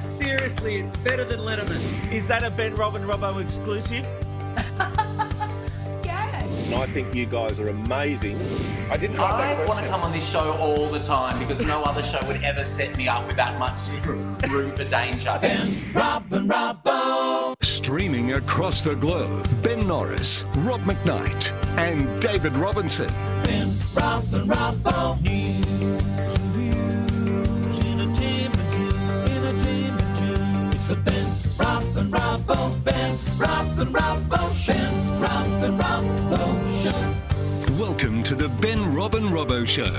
Seriously, it's better than Letterman. Is that a Ben, Rob and Robbo exclusive? And I think you guys are amazing. I didn't like that I question. want to come on this show all the time because no other show would ever set me up with that much room for danger. Ben, Rob and Robbo. Streaming across the globe, Ben Norris, Rob McKnight and David Robinson. Ben, Rob and Robbo. News, reviews, entertainment news. It's the Ben, Rob and Robbo. Ben, Rob and Robbo Show. Ben, Rob and Robbo Show. Welcome to the Ben, Rob and Robbo Show.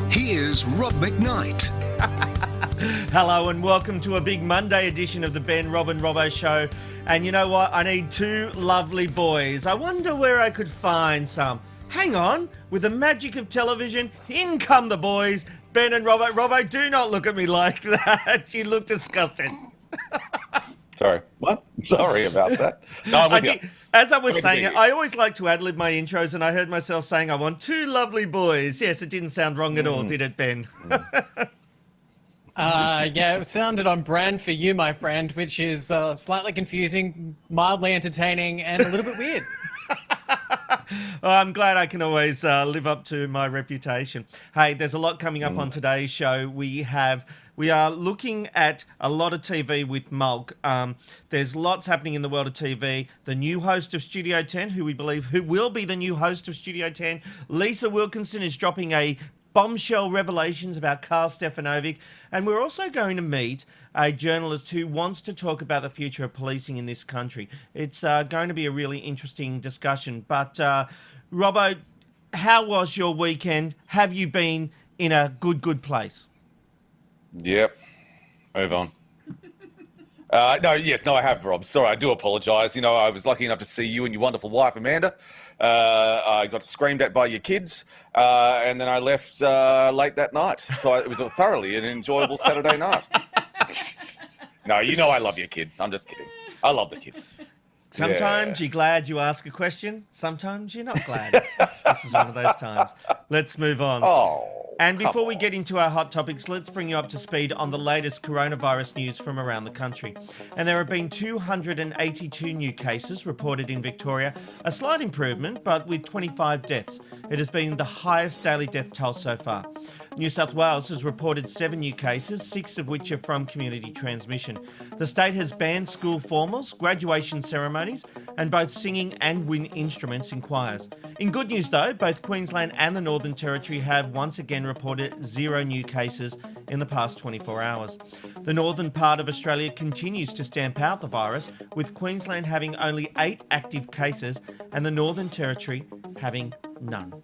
Here's Rob McKnight. Hello and welcome to a big Monday edition of the Ben, Rob and Robbo Show. And you know what? I need two lovely boys. I wonder where I could find some. Hang on. With the magic of television, in come the boys. Ben and Robbo. Robbo, do not look at me like that. You look disgusted. Sorry. What? Sorry about that. No, I'm with you. As I was saying, I always like to ad-lib my intros, and I heard myself saying I want two lovely boys. Yes, it didn't sound wrong at all, did it, Ben? Yeah, it sounded on brand for you, my friend, which is slightly confusing, mildly entertaining, and a little bit weird. Well, I'm glad I can always live up to my reputation. Hey, there's a lot coming up on today's show. We are looking at a lot of TV with Molk. There's lots happening in the world of TV. The new host of Studio 10, who will be the new host of Studio 10, Lisa Wilkinson, is dropping a bombshell revelations about Carl Stefanovic. And we're also going to meet a journalist who wants to talk about the future of policing in this country. It's going to be a really interesting discussion. But, Robbo, how was your weekend? Have you been in a good place? Yep. Move on. No, I have, Rob. Sorry, I do apologise. You know, I was lucky enough to see you and your wonderful wife, Amanda. I got screamed at by your kids, and then I left late that night. So it was a thoroughly an enjoyable Saturday night. No, you know I love your kids. I'm just kidding. I love the kids. Sometimes you're glad you ask a question. Sometimes you're not glad. This is one of those times. Let's move on. Oh. And before we get into our hot topics, let's bring you up to speed on the latest coronavirus news from around the country. And there have been 282 new cases reported in Victoria, a slight improvement, but with 25 deaths. It has been the highest daily death toll so far. New South Wales has reported 7 new cases, 6 of which are from community transmission. The state has banned school formals, graduation ceremonies, and both singing and wind instruments in choirs. In good news though, both Queensland and the Northern Territory have once again reported 0 new cases in the past 24 hours. The northern part of Australia continues to stamp out the virus, with Queensland having only 8 active cases and the Northern Territory having none.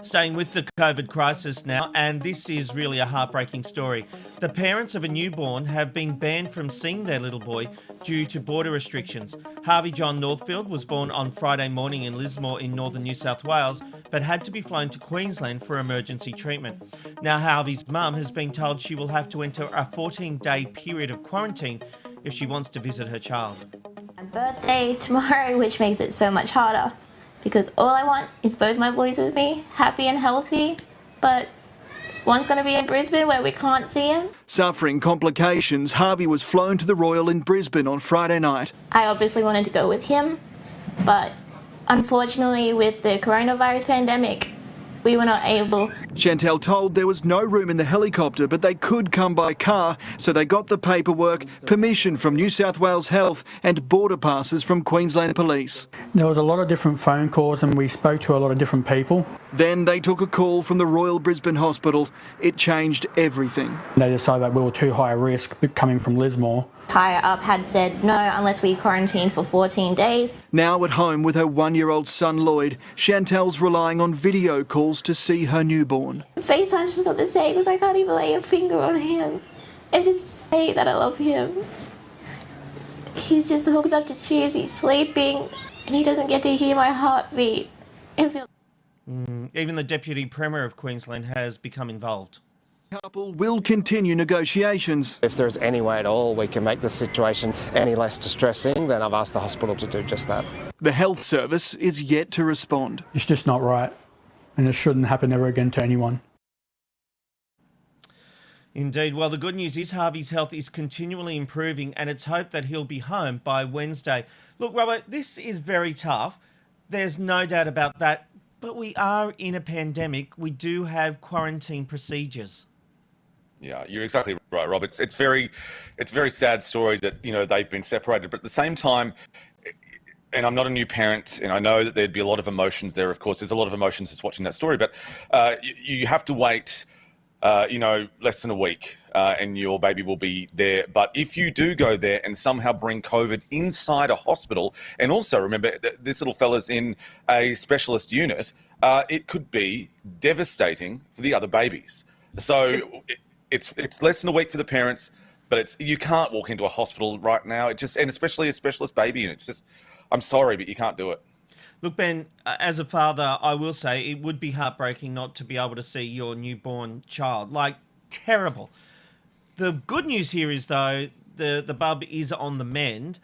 Staying with the COVID crisis now, and this is really a heartbreaking story. The parents of a newborn have been banned from seeing their little boy due to border restrictions. Harvey John Northfield was born on Friday morning in Lismore in northern New South Wales, but had to be flown to Queensland for emergency treatment. Now Harvey's mum has been told she will have to enter a 14-day period of quarantine if she wants to visit her child. My birthday tomorrow, which makes it so much harder. Because all I want is both my boys with me, happy and healthy, but one's going to be in Brisbane where we can't see him. Suffering complications, Harvey was flown to the Royal in Brisbane on Friday night. I obviously wanted to go with him, but unfortunately with the coronavirus pandemic, we were not able. Chantel told there was no room in the helicopter, but they could come by car, so they got the paperwork, permission from New South Wales Health and border passes from Queensland Police. There was a lot of different phone calls and we spoke to a lot of different people. Then they took a call from the Royal Brisbane Hospital. It changed everything. They decided that we were too high risk coming from Lismore. Higher up had said no unless we quarantine for 14 days. Now at home with her 1-year-old son Lloyd, Chantel's relying on video calls to see her newborn. FaceTime's just not the same because I can't even lay a finger on him and just say that I love him. He's just hooked up to tubes, he's sleeping, and he doesn't get to hear my heartbeat and feel... Even the Deputy Premier of Queensland has become involved. The couple will continue negotiations. If there's any way at all we can make the situation any less distressing, then I've asked the hospital to do just that. The health service is yet to respond. It's just not right, and it shouldn't happen ever again to anyone. Indeed. Well, the good news is Harvey's health is continually improving, and it's hoped that he'll be home by Wednesday. Look, Robert, this is very tough. There's no doubt about that. But we are in a pandemic. We do have quarantine procedures. Yeah, you're exactly right, Rob. It's a very sad story that, you know, they've been separated. But at the same time, and I'm not a new parent, and I know that there'd be a lot of emotions there. Of course, there's a lot of emotions just watching that story. But you have to wait, less than a week, and your baby will be there. But if you do go there and somehow bring COVID inside a hospital, and also remember this little fella's in a specialist unit, it could be devastating for the other babies. So it's less than a week for the parents, but you can't walk into a hospital right now. And especially a specialist baby unit. It's just, I'm sorry, but you can't do it. Look, Ben, as a father, I will say it would be heartbreaking not to be able to see your newborn child. Like, terrible. The good news here is, though, the bub is on the mend.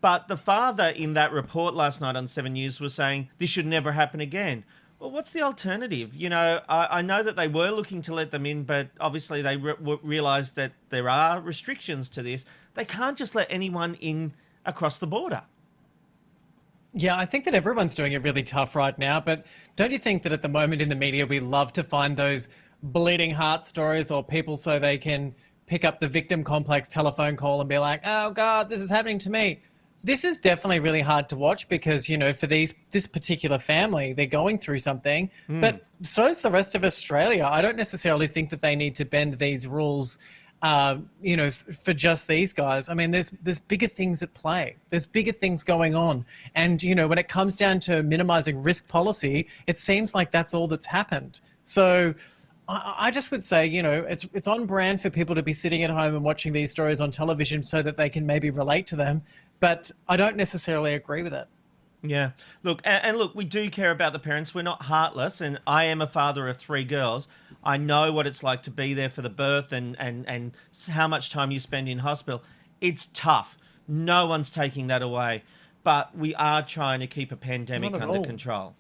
But the father in that report last night on 7 News was saying this should never happen again. Well, what's the alternative? You know, I know that they were looking to let them in, but obviously they realised that there are restrictions to this. They can't just let anyone in across the border. Yeah, I think that everyone's doing it really tough right now, but don't you think that at the moment in the media we love to find those bleeding heart stories or people so they can pick up the victim complex telephone call and be like, oh God, this is happening to me. This is definitely really hard to watch because, you know, for this particular family, they're going through something, but so is the rest of Australia. I don't necessarily think that they need to bend these rules for just these guys. I mean, there's bigger things at play. There's bigger things going on. And, you know, when it comes down to minimizing risk policy, it seems like that's all that's happened. So I just would say, you know, it's on brand for people to be sitting at home and watching these stories on television so that they can maybe relate to them. But I don't necessarily agree with it. Yeah. Look, and look, we do care about the parents. We're not heartless. And I am a father of 3 girls. I know what it's like to be there for the birth and how much time you spend in hospital. It's tough. No one's taking that away. But we are trying to keep a pandemic under control.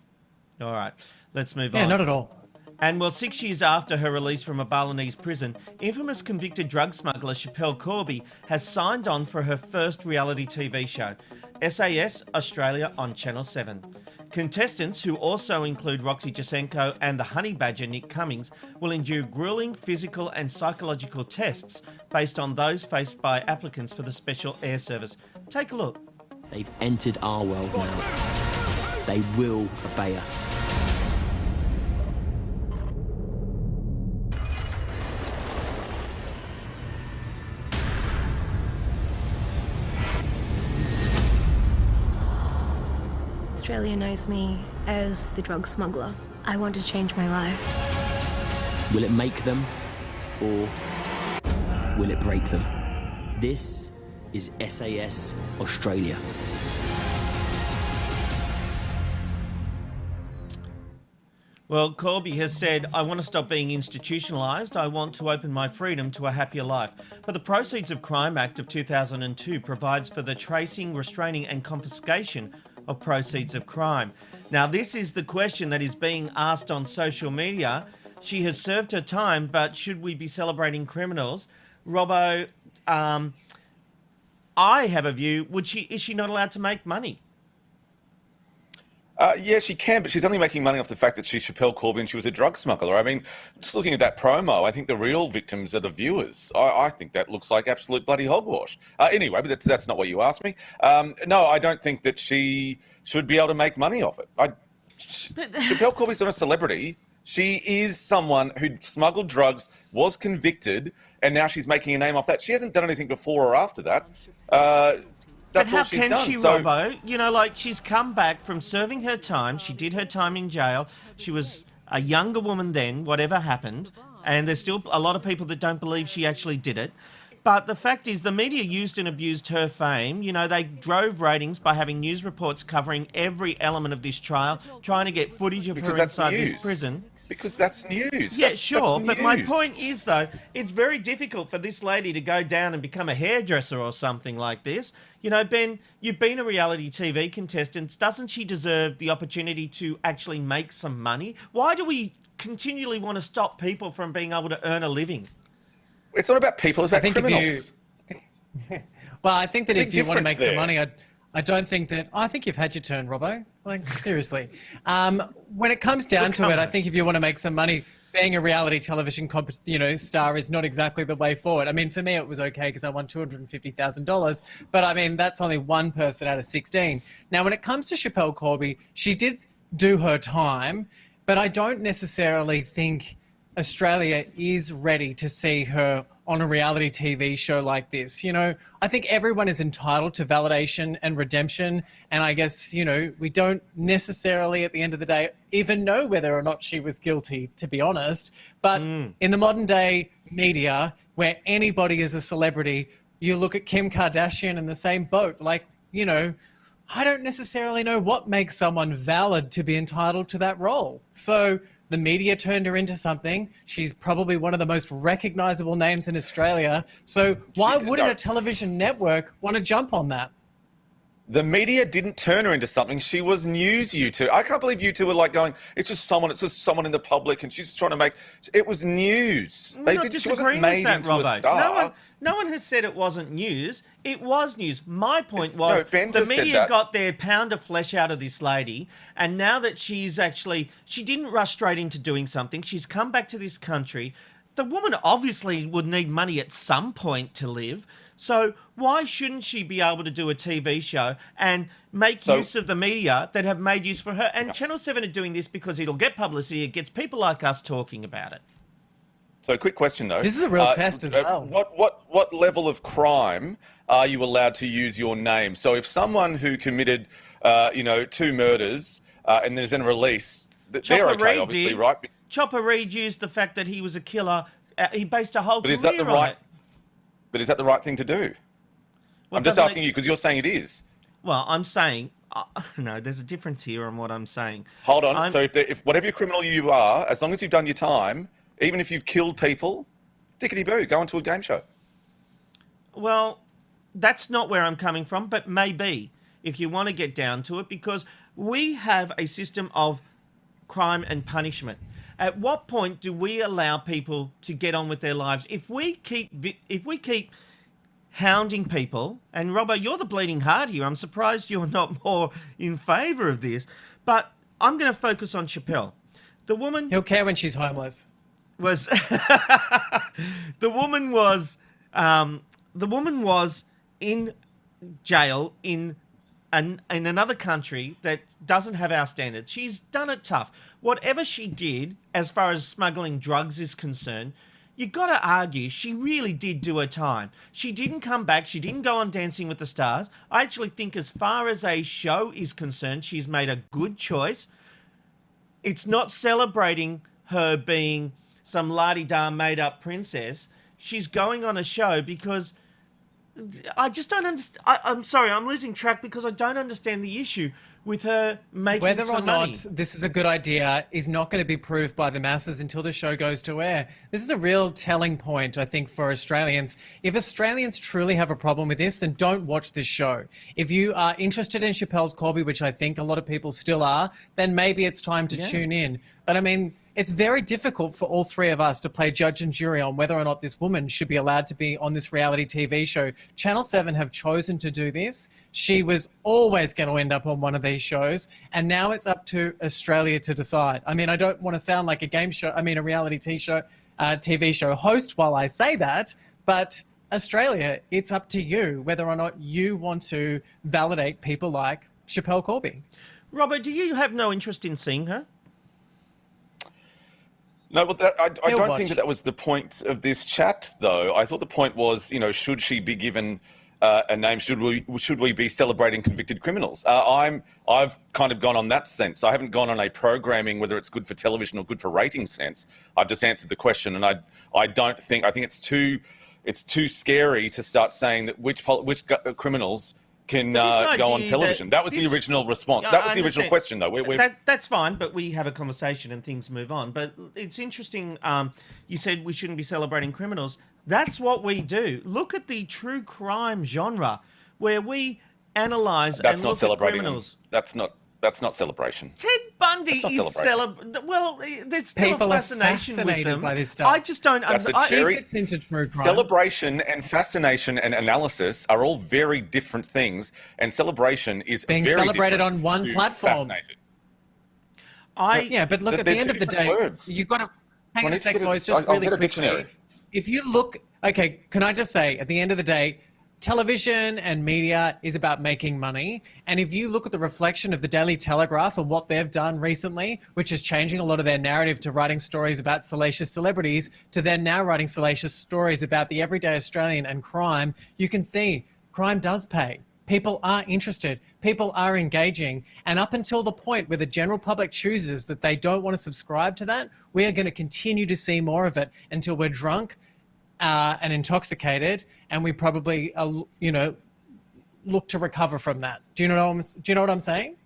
All right. Let's move on. Yeah, not at all. And well, 6 years after her release from a Balinese prison, infamous convicted drug smuggler Schapelle Corby has signed on for her first reality TV show, SAS Australia on Channel 7. Contestants, who also include Roxy Jacenko and the honey badger Nick Cummings, will endure grueling physical and psychological tests based on those faced by applicants for the Special Air Service. Take a look. They've entered our world now. They will obey us. Australia knows me as the drug smuggler. I want to change my life. Will it make them, or will it break them? This is SAS Australia. Well, Corby has said, I want to stop being institutionalised. I want to open my freedom to a happier life. But the Proceeds of Crime Act of 2002 provides for the tracing, restraining and confiscation of proceeds of crime. Now, this is the question that is being asked on social media. She has served her time, but should we be celebrating criminals? Robbo, I have a view. Is she not allowed to make money? Yeah, she can, but she's only making money off the fact that she's Schapelle Corby and she was a drug smuggler. I mean, just looking at that promo, I think the real victims are the viewers. I think that looks like absolute bloody hogwash. Anyway, but that's not what you asked me. No, I don't think that she should be able to make money off it. Schapelle Corby's not a celebrity. She is someone who smuggled drugs, was convicted, and now she's making a name off that. She hasn't done anything before or after that. That's but how all she's can done. she, Robbo? You know, like, she's come back from serving her time. She did her time in jail. She was a younger woman then, whatever happened. And there's still a lot of people that don't believe she actually did it. But the fact is, the media used and abused her fame. You know, they drove ratings by having news reports covering every element of this trial, trying to get footage of her inside this prison. Because that's news. Yeah, that's sure. news. But my point is, though, it's very difficult for this lady to go down and become a hairdresser or something like this. You know, Ben, you've been a reality TV contestant. Doesn't she deserve the opportunity to actually make some money? Why do we continually want to stop people from being able to earn a living? It's not about people, it's about criminals. Well, I think that Big if you want to difference make some there. money, I don't think that. I think you've had your turn, Robbo. Like, seriously. When it comes down to it, I think if you want to make some money, being a reality television star is not exactly the way forward. I mean, for me, it was okay because I won $250,000. But I mean, that's only one person out of 16. Now, when it comes to Chappelle Corby, she did do her time, but I don't necessarily think Australia is ready to see her on a reality TV show like this. You know, I think everyone is entitled to validation and redemption. And I guess, you know, we don't necessarily at the end of the day even know whether or not she was guilty, to be honest. But in the modern day media, where anybody is a celebrity, you look at Kim Kardashian in the same boat. Like, you know, I don't necessarily know what makes someone valid to be entitled to that role. So the media turned her into something. She's probably one of the most recognizable names in Australia. So why wouldn't a television network want to jump on that? The media didn't turn her into something. She was news, you two. I can't believe you two were like going, it's just someone in the public and she's trying to make... It was news. We're not disagreeing with that, into a Robbo. star. No one has said it wasn't news. It was news. My point was Bender the said media that. got their pound of flesh out of this lady, and now that she didn't rush straight into doing something. She's come back to this country. The woman obviously would need money at some point to live. So why shouldn't she be able to do a TV show and make use of the media that have made use for her? And Channel 7 are doing this because it'll get publicity. It gets people like us talking about it. So, quick question though. This is a real test as well. What level of crime are you allowed to use your name? So, if someone who committed, 2 murders and there's a release, they're okay, obviously, right? Chopper Reed used the fact that he was a killer. He based a whole career Is that the on right? it. But is that the right thing to do? Well, I'm just asking you because you're saying it is. Well, I'm saying no. There's a difference here on what I'm saying. Hold on. So if whatever criminal you are, as long as you've done your time, even if you've killed people, dickety-boo, go into a game show. Well, that's not where I'm coming from, but maybe if you want to get down to it, because we have a system of crime and punishment. At what point do we allow people to get on with their lives? If we keep hounding people, and Robbo, you're the bleeding heart here. I'm surprised you're not more in favour of this. But I'm going to focus on Chappelle. The woman... He'll care when she's homeless. ...was... The woman was in jail in another country that doesn't have our standards. She's done it tough. Whatever she did, as far as smuggling drugs is concerned, you got to argue she really did do her time. She didn't come back. She didn't go on Dancing with the Stars. I actually think as far as a show is concerned, she's made a good choice. It's not celebrating her being some la-di-da made-up princess. She's going on a show because... I just don't understand. I'm sorry, I'm losing track because I don't understand the issue with her making Whether some or not money. this is a good idea is not going to be proved by the masses until the show goes to air. This is a real telling point, I think, for Australians. If Australians truly have a problem with this, then don't watch this show. If you are interested in Chappelle's Corby, which I think a lot of people still are, then maybe it's time to tune in. But I mean, it's very difficult for all three of us to play judge and jury on whether or not this woman should be allowed to be on this reality TV show. Channel 7 have chosen to do this. She was always going to end up on one of these shows, and now it's up to Australia to decide. I mean, I don't want to sound like a reality TV show host while I say that, but Australia, it's up to you whether or not you want to validate people like Chappelle Corby. Robert, do you have no interest in seeing her? No, but I don't think that was the point of this chat, though. I thought the point was, should she be given a name? Should we be celebrating convicted criminals? I've kind of gone on that sense. I haven't gone on a programming whether it's good for television or good for rating sense. I've just answered the question, and I think it's too scary to start saying that which criminals can go on television. That was the original response. That was the original question, though. That's fine, but we have a conversation and things move on. But it's interesting. You said we shouldn't be celebrating criminals. That's what we do. Look at the true crime genre, where we analyse and look at criminals. That's not celebration. Ted Bundy Bundy That's not is well, there's still People a are fascination with fascinated them. by this stuff. I just don't. That's a She cherry. fits into true crime. Celebration and fascination and analysis are all very different things, and celebration is Being very celebrated different on one to platform. fascinated. Yeah, but look, at the They're end two of the different day, words. you've got to hang on I a need to second, get a- boys, just I'll really get a quickly. dictionary. If you look, okay, can I just say, at the end of the day, television and media is about making money. And if you look at the reflection of the Daily Telegraph and what they've done recently, which is changing a lot of their narrative to writing stories about salacious celebrities, to then now writing salacious stories about the everyday Australian and crime, you can see crime does pay. People are interested. People are engaging. And up until the point where the general public chooses that they don't want to subscribe to that, we are going to continue to see more of it until we're drunk and intoxicated, and we probably, look to recover from that. Do you know what I'm saying?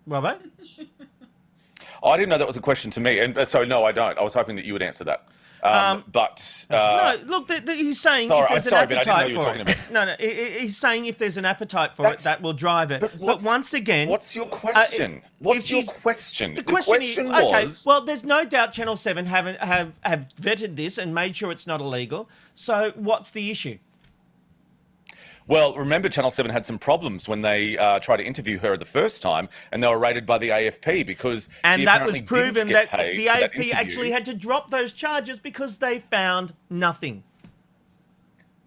Robbo? I didn't know that was a question to me, and so no, I don't. I was hoping that you would answer that. No, look, he's saying if there's an appetite for it. No, he's saying if there's an appetite for it, that will drive it. But once again, what's your question? What's your question? The question was, okay, well, there's no doubt Channel 7 have vetted this and made sure it's not illegal. So what's the issue? Well, remember Channel 7 had some problems when they tried to interview her the first time, and they were raided by the AFP because and that was proven that the AFP interview. actually had to drop those charges because they found nothing.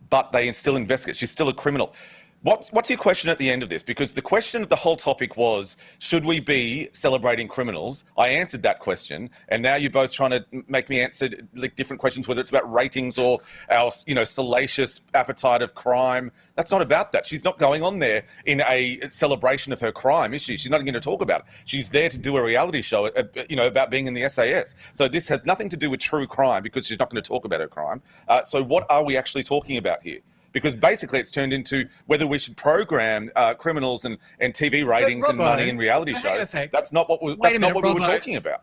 But they still investigate. She's still a criminal. What's your question at the end of this? Because the question of the whole topic was, should we be celebrating criminals? I answered that question, and now you're both trying to make me answer like different questions, whether it's about ratings or our, salacious appetite of crime. That's not about that. She's not going on there in a celebration of her crime, is she? She's not going to talk about it. She's there to do a reality show, about being in the SAS. So this has nothing to do with true crime because she's not going to talk about her crime. So what are we actually talking about here? Because basically it's turned into whether we should program criminals and TV ratings and money in reality shows. That's not what we were talking about.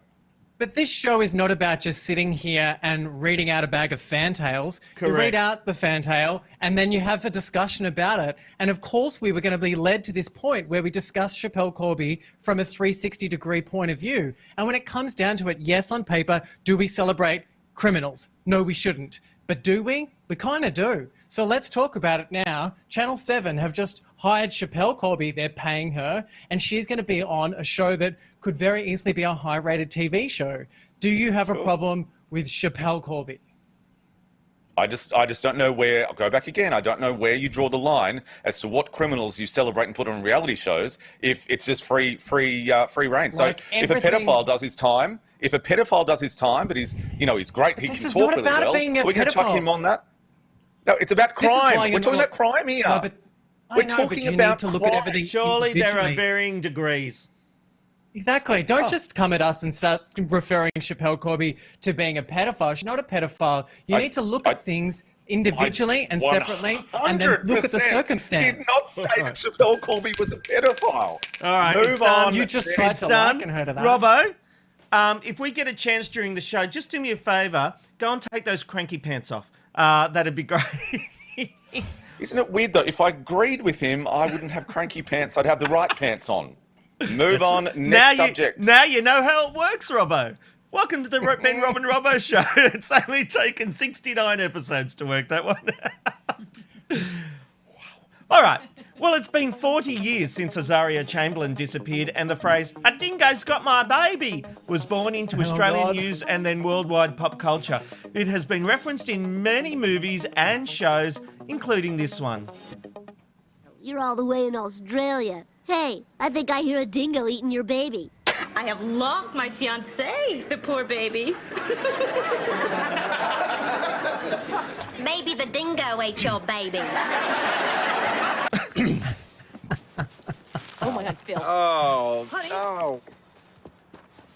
But this show is not about just sitting here and reading out a bag of fantails. Correct. You read out the fantail and then you have a discussion about it. And of course we were going to be led to this point where we discuss Schapelle Corby from a 360-degree point of view. And when it comes down to it, yes, on paper, do we celebrate criminals? No, we shouldn't. But do we? We kind of do. So let's talk about it now. Channel 7 have just hired Schapelle Corby. They're paying her, and she's going to be on a show that could very easily be a high-rated TV show. Do you have a problem with Schapelle Corby? I just don't know where. I'll go back again. I don't know where you draw the line as to what criminals you celebrate and put on reality shows. If it's just free reign. So if a pedophile does his time, but he's great. He can talk really well. Are we going to chuck him on that? No, it's about crime. We're talking about crime here. No, but we're talking about to look at everything. Surely there are individually. varying degrees. Exactly. Don't just come at us and start referring Schapelle Corby to being a pedophile. She's not a pedophile. You need to look at things individually and separately and then look at the circumstance. Did not say that Schapelle Corby was a pedophile. All right, move on. You just tried to liken her to that. Robbo, if we get a chance during the show, just do me a favour. Go and take those cranky pants off. That'd be great. Isn't it weird, though? If I agreed with him, I wouldn't have cranky pants. I'd have the right pants on. Move on. Next subject. Now you know how it works, Robbo. Welcome to the Ben, Rob and Robbo Show. It's only taken 69 episodes to work that one out. Wow. All right. Well, it's been 40 years since Azaria Chamberlain disappeared, and the phrase, "a dingo's got my baby," was born into Australian news and then worldwide pop culture. It has been referenced in many movies and shows, including this one. You're all the way in Australia. Hey, I think I hear a dingo eating your baby. I have lost my fiancé, the poor baby. Maybe the dingo ate your baby. Oh my God, Phil. Oh, Honey? no.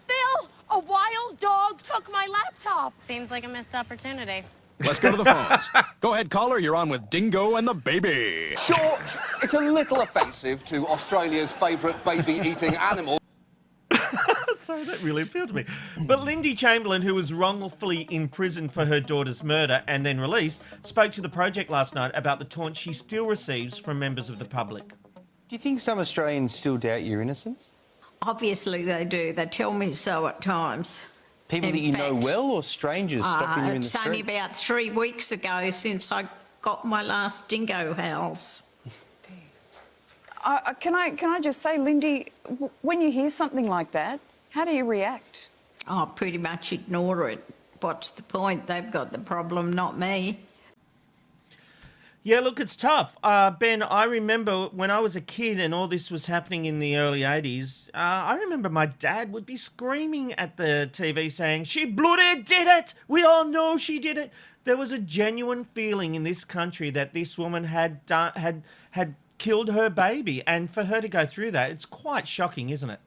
Phil, a wild dog took my laptop. Seems like a missed opportunity. Let's go to the phones. Go ahead, caller. You're on with Dingo and the Baby. Sure, it's a little offensive to Australia's favourite baby-eating animal. Sorry, that really appealed to me. But Lindy Chamberlain, who was wrongfully imprisoned for her daughter's murder and then released, spoke to The Project last night about the taunt she still receives from members of the public. Do you think some Australians still doubt your innocence? Obviously they do. They tell me so at times. People that you know well or strangers stopping you in the It's street? only about 3 weeks ago since I got my last dingo howls. Can I just say, Lindy, when you hear something like that, how do you react? Oh, pretty much ignore it. What's the point? They've got the problem, not me. Yeah, look, it's tough. Ben, I remember when I was a kid and all this was happening in the early 80s, I remember my dad would be screaming at the TV saying, "She bloody did it! We all know she did it!" There was a genuine feeling in this country that this woman had killed her baby, and for her to go through that, it's quite shocking, isn't it?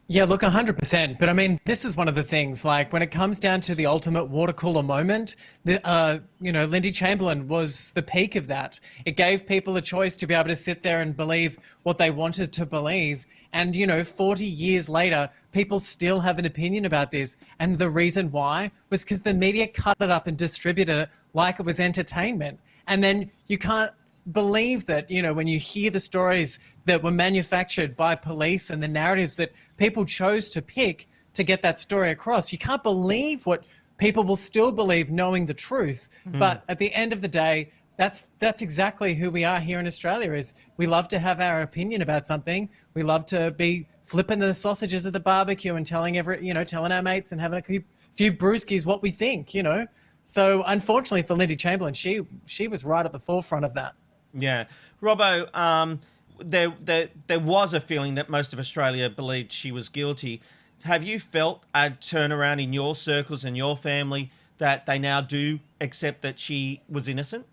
Yeah, look, 100%. But I mean, this is one of the things, like when it comes down to the ultimate water cooler moment, Lindy Chamberlain was the peak of that. It gave people a choice to be able to sit there and believe what they wanted to believe. And, 40 years later, people still have an opinion about this. And the reason why was because the media cut it up and distributed it like it was entertainment. And then you can't believe that, when you hear the stories that were manufactured by police and the narratives that people chose to pick to get that story across, you can't believe what people will still believe knowing the truth. But at the end of the day, that's exactly who we are here in Australia. Is we love to have our opinion about something. We love to be flipping the sausages at the barbecue and telling our mates and having a few brewskis what we think, So unfortunately for Lindy Chamberlain, she was right at the forefront of that. Yeah. Robbo, there was a feeling that most of Australia believed she was guilty. Have you felt a turnaround in your circles and your family that they now do accept that she was innocent?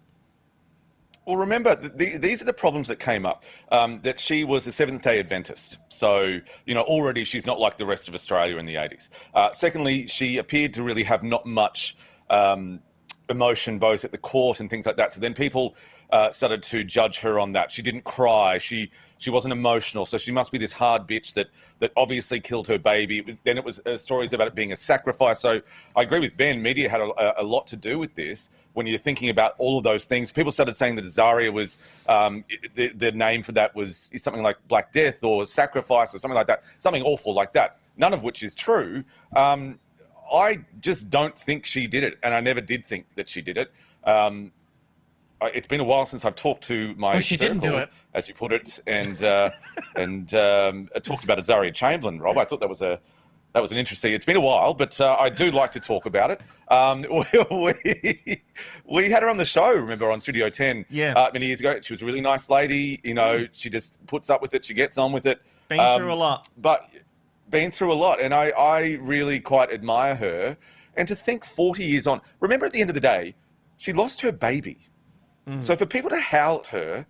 Well, remember, these are the problems that came up, that she was a Seventh-day Adventist. So, already she's not like the rest of Australia in the 80s. Secondly, she appeared to really have not much emotion, both at the court and things like that. So then people started to judge her on that. She didn't cry. She wasn't emotional. So she must be this hard bitch that obviously killed her baby. Then it was stories about it being a sacrifice. So I agree with Ben. Media had a lot to do with this. When you're thinking about all of those things, people started saying that Azaria was the name for that was something like Black Death or sacrifice or something like that, something awful like that. None of which is true. I just don't think she did it, and I never did think that she did it. It's been a while since I've talked to my circle, didn't do it, as you put it, and talked about Azaria Chamberlain. Rob, I thought that was an interesting. It's been a while, but I do like to talk about it. We had her on the show, remember, on Studio 10, many years ago. She was a really nice lady. She just puts up with it. She gets on with it. Been through a lot, been through a lot, and I really quite admire her. And to think 40 years on, remember at the end of the day, she lost her baby. So for people to howl at her,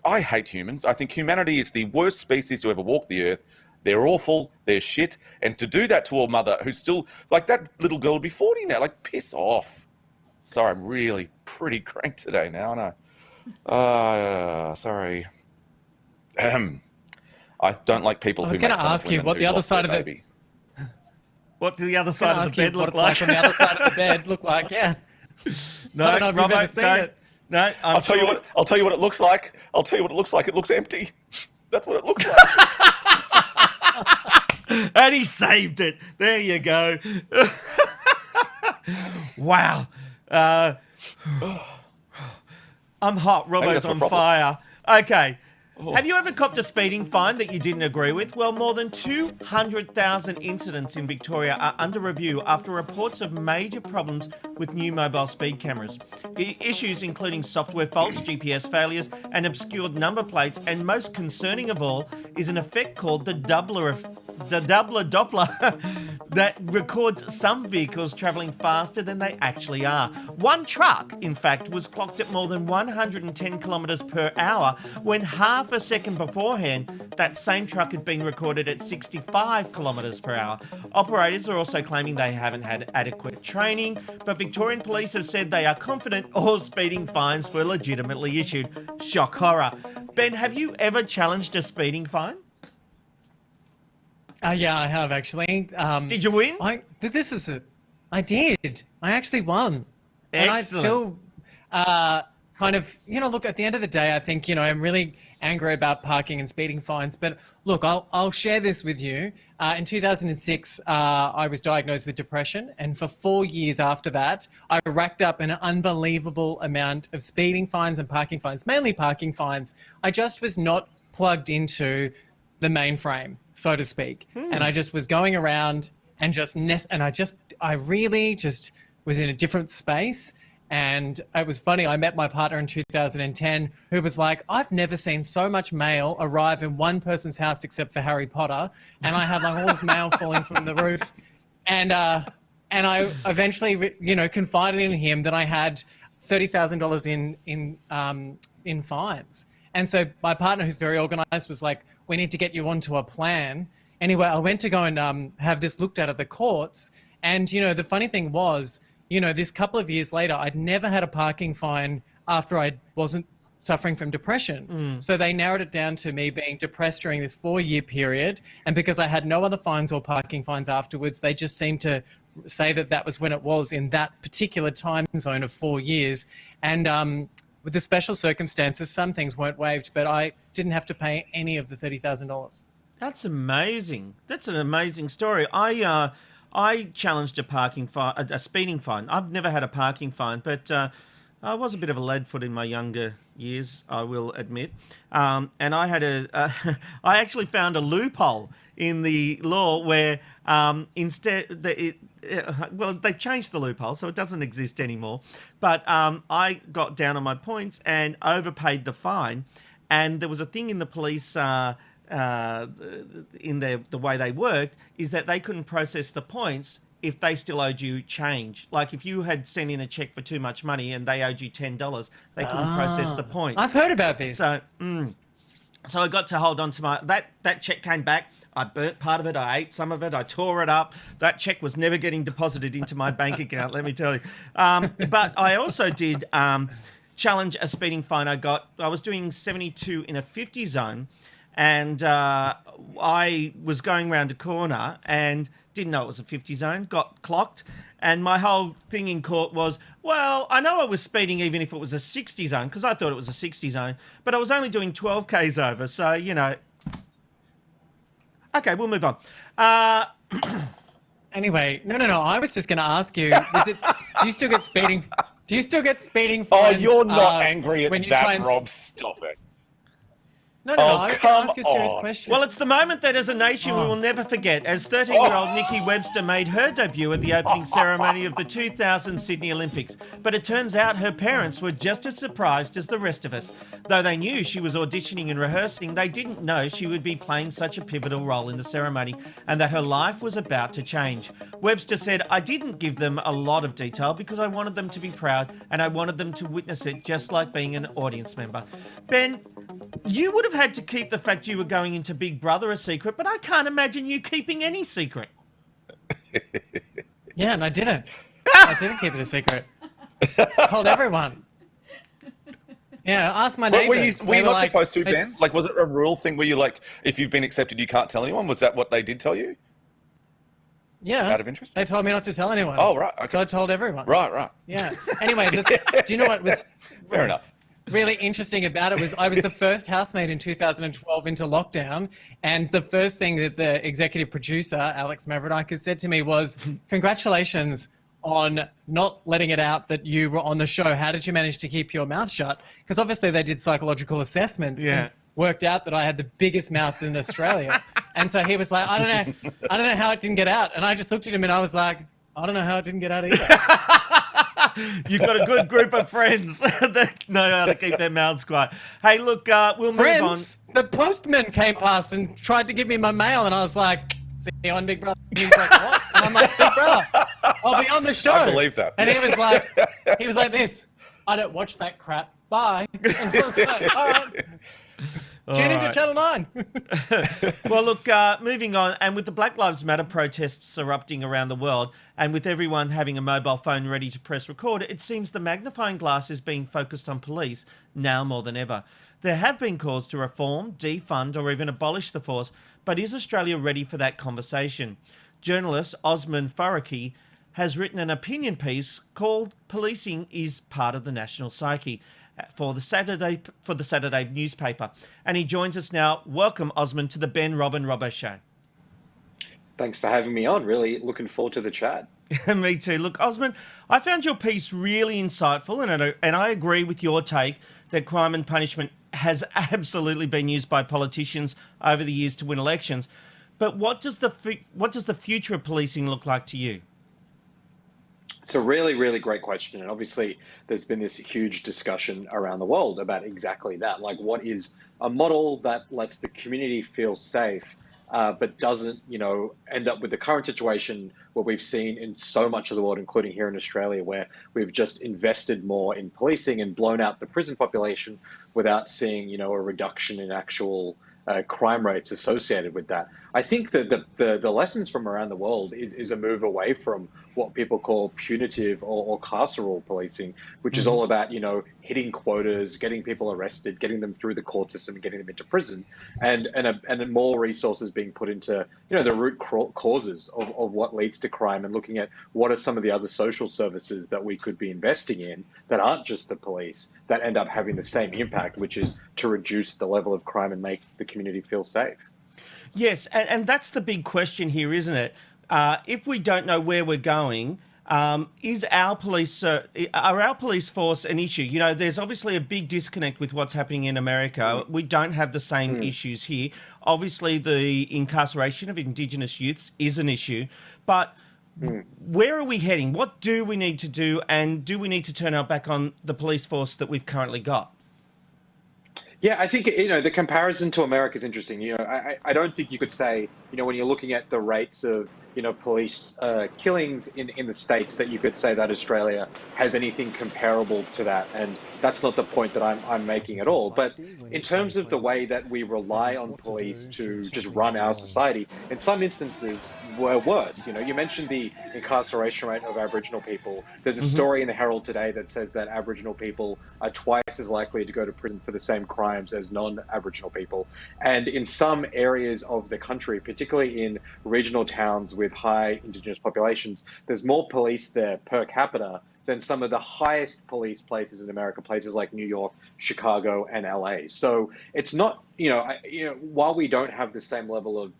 I hate humans. I think humanity is the worst species to ever walk the earth. They're awful, they're shit, and to do that to a mother who's still, like, that little girl would be 40 now, like, piss off. Sorry, I'm really pretty cranked today now, aren't I? Sorry. I don't like people who make fun of women. I was going to ask you what the other side of the... What do the other side of the bed look like? What on the other side of the bed look like, yeah. No, I don't know if you've ever seen it. No, I'll tell you what it looks like. I'll tell you what it looks like. It looks empty. That's what it looks like. And he saved it. There you go. Wow. I'm hot. Robbo's on fire. Okay. Have you ever copped a speeding fine that you didn't agree with? Well, more than 200,000 incidents in Victoria are under review after reports of major problems with new mobile speed cameras. Issues including software faults, GPS failures, and obscured number plates, and most concerning of all is an effect called the Doppler that records some vehicles travelling faster than they actually are. One truck, in fact, was clocked at more than 110 kilometres per hour when half a second beforehand, that same truck had been recorded at 65 kilometres per hour. Operators are also claiming they haven't had adequate training, but Victorian police have said they are confident all speeding fines were legitimately issued. Shock horror. Ben, have you ever challenged a speeding fine? Yeah, I have actually. Did you win? I did. I actually won. Excellent. And I feel kind of, look, at the end of the day, I think, I'm really angry about parking and speeding fines. But look, I'll share this with you. In 2006, I was diagnosed with depression. And for 4 years after that, I racked up an unbelievable amount of speeding fines and parking fines, mainly parking fines. I just was not plugged into the mainframe, so to speak. And I just was going around and I really just was in a different space. And it was funny, I met my partner in 2010 who was like, I've never seen so much mail arrive in one person's house except for Harry Potter. And I had like all this mail falling from the roof. And I eventually, confided in him that I had $30,000 in fines. And so my partner, who's very organized, was like, we need to get you onto a plan. Anyway, I went to go and have this looked at the courts. And, the funny thing was, this couple of years later, I'd never had a parking fine after I wasn't suffering from depression. So they narrowed it down to me being depressed during this 4-year period. And because I had no other fines or parking fines afterwards, they just seemed to say that was when it was in that particular time zone of 4 years. And with the special circumstances, some things weren't waived, but I didn't have to pay any of the $30,000. That's amazing. That's an amazing story. I challenged a speeding fine. I've never had a parking fine, but I was a bit of a leadfoot in my younger years, I will admit. And I had I actually found a loophole in the law where they changed the loophole, so it doesn't exist anymore. But I got down on my points and overpaid the fine. And there was a thing in the police in the way they worked is that they couldn't process the points if they still owed you change. Like if you had sent in a check for too much money and they owed you $10, they couldn't process the points. I've heard about this. So I got to hold on to that check came back. I burnt part of it. I ate some of it. I tore it up. That check was never getting deposited into my bank account, let me tell you. But I also did challenge a speeding fine I got. I was doing 72 in a 50 zone. And I was going around a corner and didn't know it was a 50 zone, got clocked. And my whole thing in court was, well, I know I was speeding even if it was a 60 zone, because I thought it was a 60 zone, but I was only doing 12 Ks over. So, okay, we'll move on. Anyway, no. I was just going to ask you, do you still get speeding? Do you still get speeding Oh, fines? you're not angry at when you that, try and... Rob. Stop it. No, I was going to ask you a serious question. Well, it's the moment that as a nation we will never forget, as 13-year-old Nikki Webster made her debut at the opening ceremony of the 2000 Sydney Olympics. But it turns out her parents were just as surprised as the rest of us. Though they knew she was auditioning and rehearsing, they didn't know she would be playing such a pivotal role in the ceremony and that her life was about to change. Webster said, I didn't give them a lot of detail because I wanted them to be proud and I wanted them to witness it just like being an audience member. Ben, you would have had to keep the fact you were going into Big Brother a secret, but I can't imagine you keeping any secret. Yeah, and I didn't. I didn't keep it a secret. I told everyone. Yeah, ask my neighbours. Were you not supposed to, Ben? Like, was it a rule thing where you like, if you've been accepted, you can't tell anyone? Was that what they did tell you? Yeah. Out of interest? They told me not to tell anyone. Oh, right. Okay. So I told everyone. Right. Yeah. Anyway, do you know what was... Fair enough. Really interesting about it was I was the first housemate in 2012 into lockdown, and the first thing that the executive producer, Alex Mavrodakis, said to me was, congratulations on not letting it out that you were on the show. How did you manage to keep your mouth shut? Because obviously they did psychological assessments and worked out that I had the biggest mouth in Australia. And so he was like, I don't know how it didn't get out. And I just looked at him and I was like, I don't know how it didn't get out either. You've got a good group of friends that know how to keep their mouths quiet. Hey, look, we'll move on. The postman came past and tried to give me my mail, and I was like, see you on Big Brother. He's like, what? And I'm like, Big Brother, I'll be on the show. I believe that. And he was like this, I don't watch that crap. Bye. And I was like, all right. Tune into Channel 9. Well, look, moving on, and with the Black Lives Matter protests erupting around the world, and with everyone having a mobile phone ready to press record, it seems the magnifying glass is being focused on police now more than ever. There have been calls to reform, defund, or even abolish the force, but is Australia ready for that conversation? Journalist Osman Faraki has written an opinion piece called Policing is Part of the National Psyche, for the Saturday newspaper. And he joins us now. Welcome, Osmond, to the Ben, Rob and Robbo Show. Thanks for having me on. Really looking forward to the chat. Me too. Look, Osmond, I found your piece really insightful, and I agree with your take that crime and punishment has absolutely been used by politicians over the years to win elections. But what does the future of policing look like to you? It's a really, really great question. And obviously, there's been this huge discussion around the world about exactly that. Like, what is a model that lets the community feel safe, but doesn't, end up with the current situation where we've seen in so much of the world, including here in Australia, where we've just invested more in policing and blown out the prison population without seeing, a reduction in actual crime rates associated with that. I think that the lessons from around the world is a move away from what people call punitive or carceral policing, which is all about, hitting quotas, getting people arrested, getting them through the court system, and getting them into prison, and more resources being put into, the root causes of what leads to crime, and looking at what are some of the other social services that we could be investing in that aren't just the police, that end up having the same impact, which is to reduce the level of crime and make the community feel safe. Yes, and that's the big question here, isn't it? If we don't know where we're going, are our police force an issue? There's obviously a big disconnect with what's happening in America. We don't have the same issues here. Obviously, the incarceration of Indigenous youths is an issue, but where are we heading? What do we need to do, and do we need to turn our back on the police force that we've currently got? Yeah, I think, the comparison to America is interesting. I don't think you could say, when you're looking at the rates of, police killings in the States, that you could say that Australia has anything comparable to that. And that's not the point that I'm making at all. But in terms of the way that we rely on police to just run our society, in some instances were worse. You mentioned the incarceration rate of Aboriginal people. There's a story in the Herald today that says that Aboriginal people are twice as likely to go to prison for the same crimes as non-Aboriginal people. And in some areas of the country, particularly in regional towns with high Indigenous populations, there's more police there per capita than some of the highest police places in America, places like New York, Chicago, and LA. So it's not, while we don't have the same level of,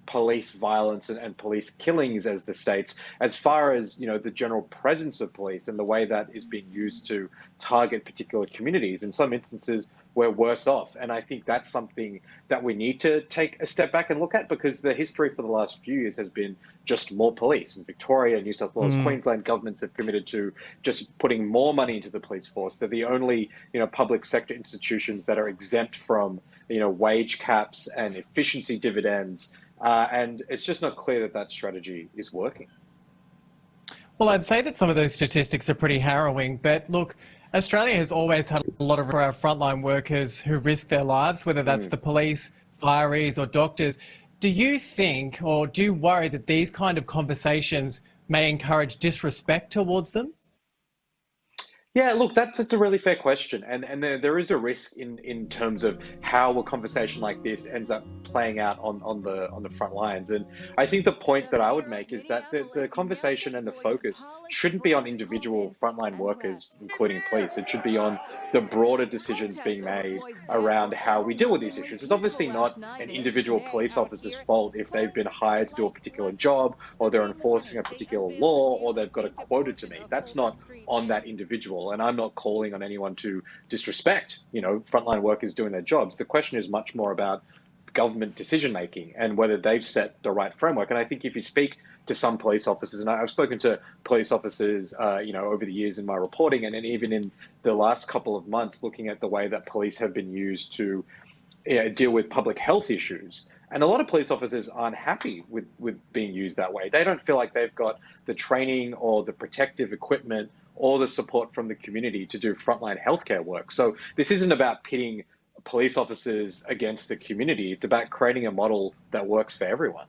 police violence and police killings as the States, as far as, the general presence of police and the way that is being used to target particular communities, in some instances, we're worse off. And I think that's something that we need to take a step back and look at, because the history for the last few years has been just more police. In Victoria, New South Wales, Queensland governments have committed to just putting more money into the police force. They're the only, public sector institutions that are exempt from, wage caps and efficiency dividends. And it's just not clear that that strategy is working. Well, I'd say that some of those statistics are pretty harrowing, but look, Australia has always had a lot of our frontline workers who risk their lives, whether that's the police, fireys or doctors. Do you think, or do you worry that these kind of conversations may encourage disrespect towards them? Yeah, look, that's a really fair question. And there is a risk in terms of how a conversation like this ends up playing out on the front lines. And I think the point that I would make is that the conversation and the focus shouldn't be on individual frontline workers, including police. It should be on the broader decisions being made around how we deal with these issues. It's obviously not an individual police officer's fault if they've been hired to do a particular job, or they're enforcing a particular law, or they've got a quota to meet. That's not on that individual. And I'm not calling on anyone to disrespect, frontline workers doing their jobs. The question is much more about government decision making and whether they've set the right framework. And I think if you speak to some police officers, and I've spoken to police officers, over the years in my reporting, and then even in the last couple of months, looking at the way that police have been used to deal with public health issues. And a lot of police officers aren't happy with being used that way. They don't feel like they've got the training or the protective equipment or the support from the community to do frontline healthcare work. So this isn't about pitting police officers against the community. It's about creating a model that works for everyone.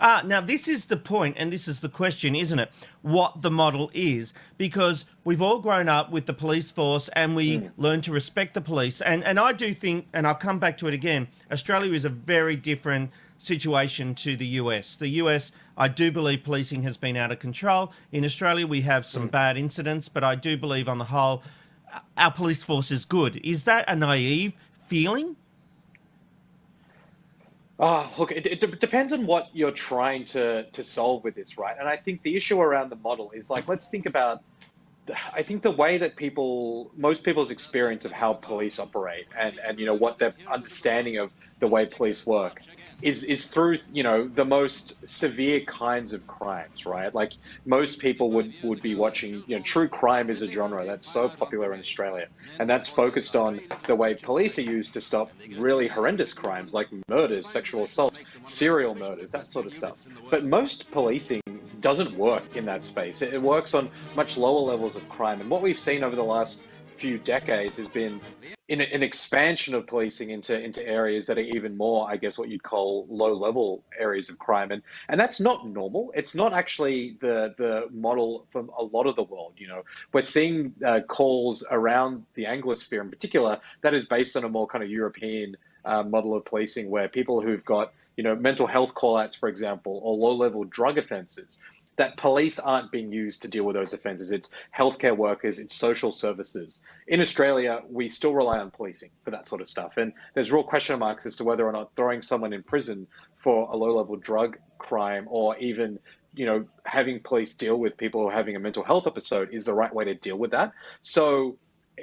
Now, this is the point, and this is the question, isn't it? What the model is, because we've all grown up with the police force and we learn to respect the police. And I do think, and I'll come back to it again, Australia is a very different situation to the US. The US, I do believe policing has been out of control. In Australia, we have some bad incidents, but I do believe on the whole, our police force is good. Is that a naive feeling? Oh, look, it depends on what you're trying to solve with this, right? And I think the issue around the model is like, let's think about, I think the way that most people's experience of how police operate and what their understanding of the way police work is through, the most severe kinds of crimes, right? Like most people would be watching, true crime is a genre that's so popular in Australia. And that's focused on the way police are used to stop really horrendous crimes like murders, sexual assaults, serial murders, that sort of stuff. But most policing doesn't work in that space. It works on much lower levels of crime. And what we've seen over the last few decades has been an expansion of policing into areas that are even more, I guess, what you'd call low-level areas of crime. And that's not normal. It's not actually the model from a lot of the world. We're seeing calls around the Anglosphere in particular that is based on a more kind of European model of policing where people who've got mental health call-outs, for example, or low-level drug offences, that police aren't being used to deal with those offences. It's healthcare workers, it's social services. In Australia, we still rely on policing for that sort of stuff. And there's real question marks as to whether or not throwing someone in prison for a low-level drug crime or even having police deal with people who are having a mental health episode is the right way to deal with that. So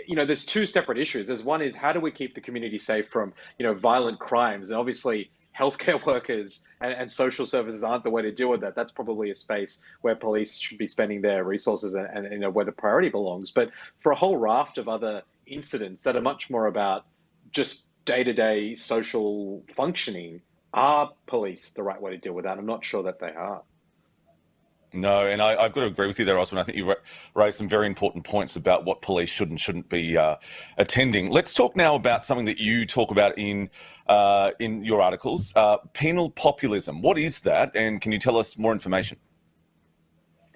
there's two separate issues. There's one is how do we keep the community safe from, violent crimes? And obviously, healthcare workers and social services aren't the way to deal with that. That's probably a space where police should be spending their resources and where the priority belongs. But for a whole raft of other incidents that are much more about just day-to-day social functioning, are police the right way to deal with that? I'm not sure that they are. No, and I've got to agree with you there, Osman. I think you raised some very important points about what police should and shouldn't be attending. Let's talk now about something that you talk about in your articles, penal populism. What is that, and can you tell us more information?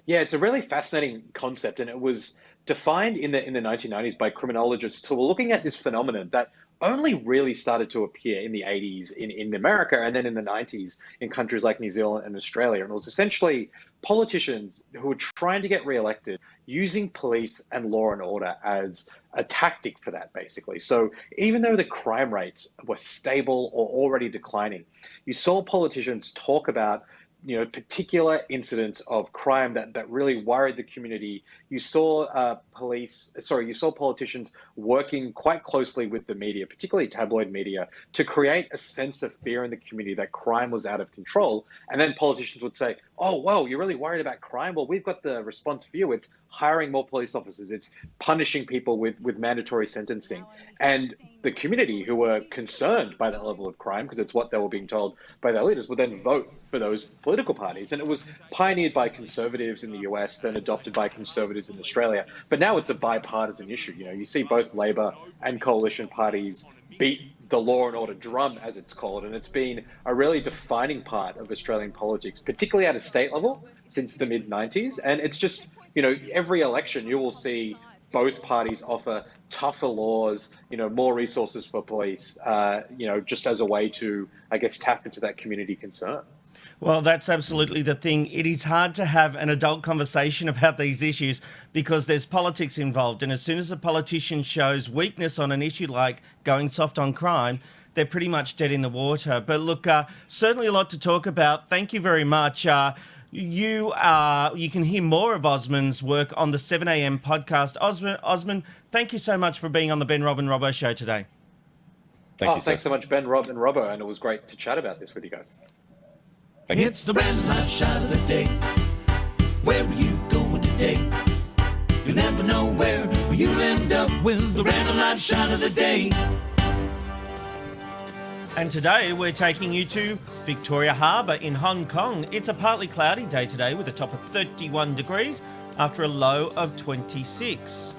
Yeah, it's a really fascinating concept, and it was defined in the 1990s by criminologists who were looking at this phenomenon that only really started to appear in the 80s in America and then in the 90s in countries like New Zealand and Australia. And it was essentially politicians who were trying to get re-elected using police and law and order as a tactic for that, basically. So even though the crime rates were stable or already declining, you saw politicians talk about particular incidents of crime that really worried the community. You saw politicians working quite closely with the media, particularly tabloid media, to create a sense of fear in the community that crime was out of control. And then politicians would say, oh, whoa, you're really worried about crime? Well, we've got the response for you. It's hiring more police officers. It's punishing people with mandatory sentencing. And the community who were concerned by that level of crime, because it's what they were being told by their leaders, would then vote for those political parties. And it was pioneered by conservatives in the US, then adopted by conservatives in Australia. But now it's a bipartisan issue. You see both Labor and coalition parties beat the law and order drum, as it's called. And it's been a really defining part of Australian politics, particularly at a state level since the mid-90s. And it's just, every election you will see both parties offer tougher laws, more resources for police, just as a way to, I guess, tap into that community concern. Well, that's absolutely the thing. It is hard to have an adult conversation about these issues because there's politics involved. And as soon as a politician shows weakness on an issue like going soft on crime, they're pretty much dead in the water. But look, certainly a lot to talk about. Thank you very much. You can hear more of Osman's work on the 7 a.m. podcast. Osman, thank you so much for being on the Ben, Rob and Robbo show today. Thanks so much, Ben, Rob and Robbo. And it was great to chat about this with you guys. It's the red light shot of the day. Where are you going today? You never know where you'll end up with the red light shot of the day. And today we're taking you to Victoria Harbour in Hong Kong. It's a partly cloudy day today with a top of 31 degrees after a low of 26.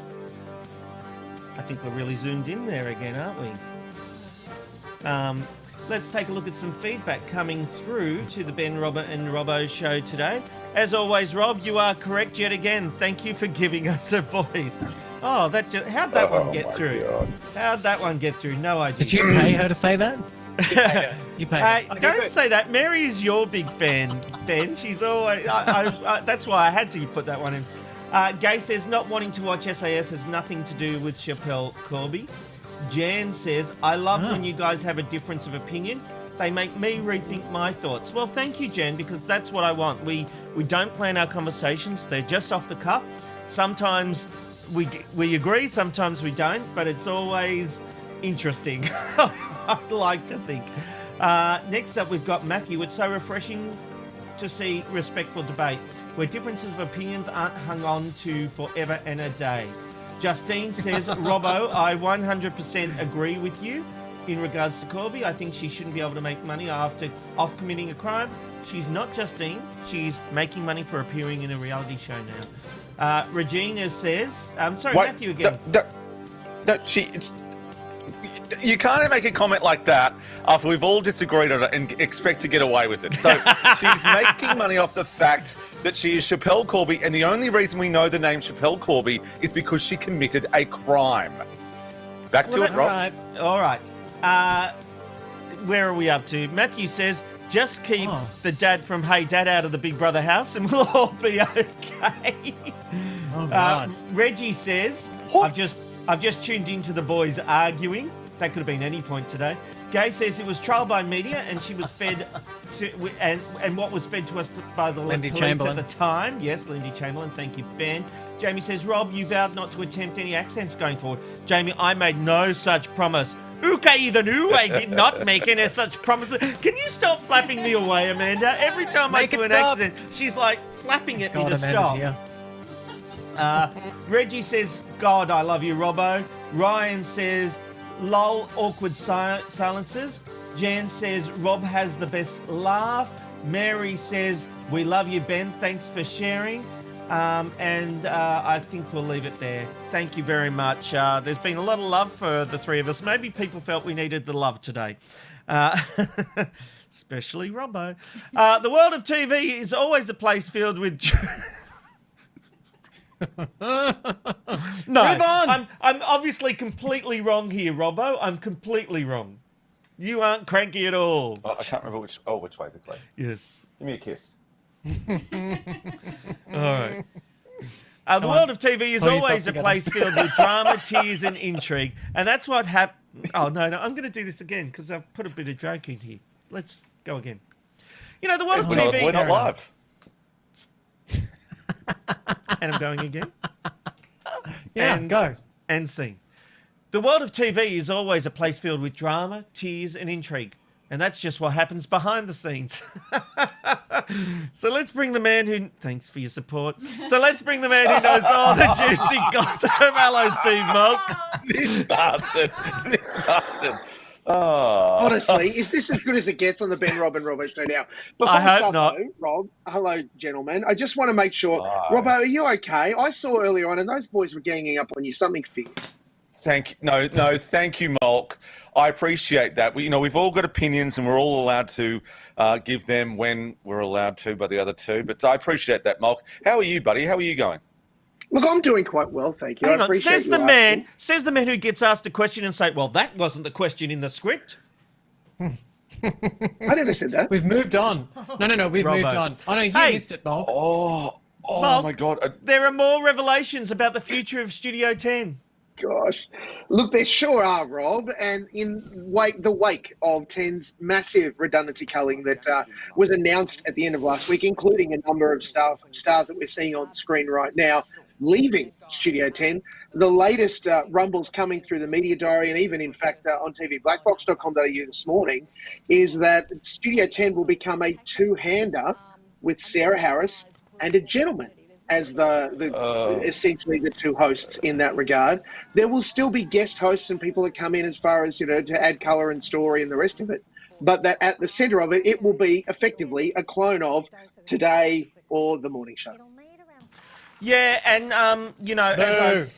I think we're really zoomed in there again, aren't we? Let's take a look at some feedback coming through to the Ben, Robert and Robbo show today. As always, Rob, you are correct yet again. Thank you for giving us a voice. Oh, how'd that one get through? God. How'd that one get through? No idea. Did you pay her to say that? You pay her. Don't say that. Mary is your big fan, Ben. She's always... that's why I had to put that one in. Gay says, not wanting to watch SAS has nothing to do with Chappelle Corby. Jan says, I love when you guys have a difference of opinion. They make me rethink my thoughts. Well, thank you, Jan, because that's what I want. We don't plan our conversations. They're just off the cuff. Sometimes we agree, sometimes we don't, but it's always interesting. I'd like to think. Next up, we've got Matthew. It's so refreshing to see respectful debate where differences of opinions aren't hung on to forever and a day. Justine says, Robbo, I 100% agree with you in regards to Corby. I think she shouldn't be able to make money off committing a crime. She's not Justine. She's making money for appearing in a reality show now. Regina says, sorry, wait, Matthew again. No, you can't make a comment like that after we've all disagreed on it and expect to get away with it. So she's making money off the fact that she is Chappelle Corby, and the only reason we know the name Chappelle Corby is because she committed a crime. Back to it, Rob. All right. Where are we up to? Matthew says, just keep the dad from Hey Dad out of the Big Brother house and we'll all be okay. Oh, God. Reggie says, I've just tuned into the boys arguing. That could have been any point today. Gay says it was trial by media and she was fed to, and what was fed to us by the police at the time. Yes, Lindy Chamberlain. Thank you, Ben. Jamie says, Rob, you vowed not to attempt any accents going forward. Jamie, I made no such promise. I did not make any such promises. Can you stop flapping me away, Amanda? Every time I do an accent, she's like flapping at me to stop. Reggie says, God, I love you, Robbo. Ryan says, lol, awkward silences. Jan says, Rob has the best laugh. Mary says, we love you, Ben. Thanks for sharing. And I think we'll leave it there. Thank you very much. There's been a lot of love for the three of us. Maybe people felt we needed the love today. Especially Robbo. The world of TV is always a place filled with... No, move on. I'm obviously completely wrong here, Robbo. I'm completely wrong. You aren't cranky at all. Oh, I can't remember which way, this way. Yes. Give me a kiss. All right. The world of TV is always a place filled with drama, tears, and intrigue. And that's what happened. Oh, no, I'm going to do this again because I've put a bit of joke in here. Let's go again. You know, the world of TV... We're not live. And I'm going again. Yeah, go. And scene. The world of TV is always a place filled with drama, tears, and intrigue. And that's just what happens behind the scenes. So let's bring the man who... Thanks for your support. So let's bring the man who knows all the juicy gossip. Hello, Steve Molk. This bastard. Oh. Honestly, is this as good as it gets on the Ben, Rob and Robbo show now? I hope not. Though, Rob, hello, gentlemen. I just want to make sure. Robbo, are you okay? I saw earlier on, and those boys were ganging up on you. Something fierce. Thank you, Molk. I appreciate that. We've all got opinions, and we're all allowed to give them when we're allowed to by the other two. But I appreciate that, Molk. How are you, buddy? How are you going? Look, I'm doing quite well, thank you. Hang on, says the man who gets asked a question and say, well, that wasn't the question in the script. I never said that. We've moved on. No, we've moved on. Oh, no, you missed it, Molk. Oh Molk, my God. There are more revelations about the future of Studio 10. Gosh. Look, there sure are, Rob. And in the wake of 10's massive redundancy culling that was announced at the end of last week, including a number of stars that we're seeing on screen right now, leaving Studio 10. The latest rumbles coming through the media diary and even, in fact, on TV, blackbox.com.au this morning, is that Studio 10 will become a two-hander with Sarah Harris and a gentleman as essentially the two hosts in that regard. There will still be guest hosts and people that come in as far as, to add colour and story and the rest of it. But that at the centre of it, it will be effectively a clone of Today or The Morning Show. Yeah, and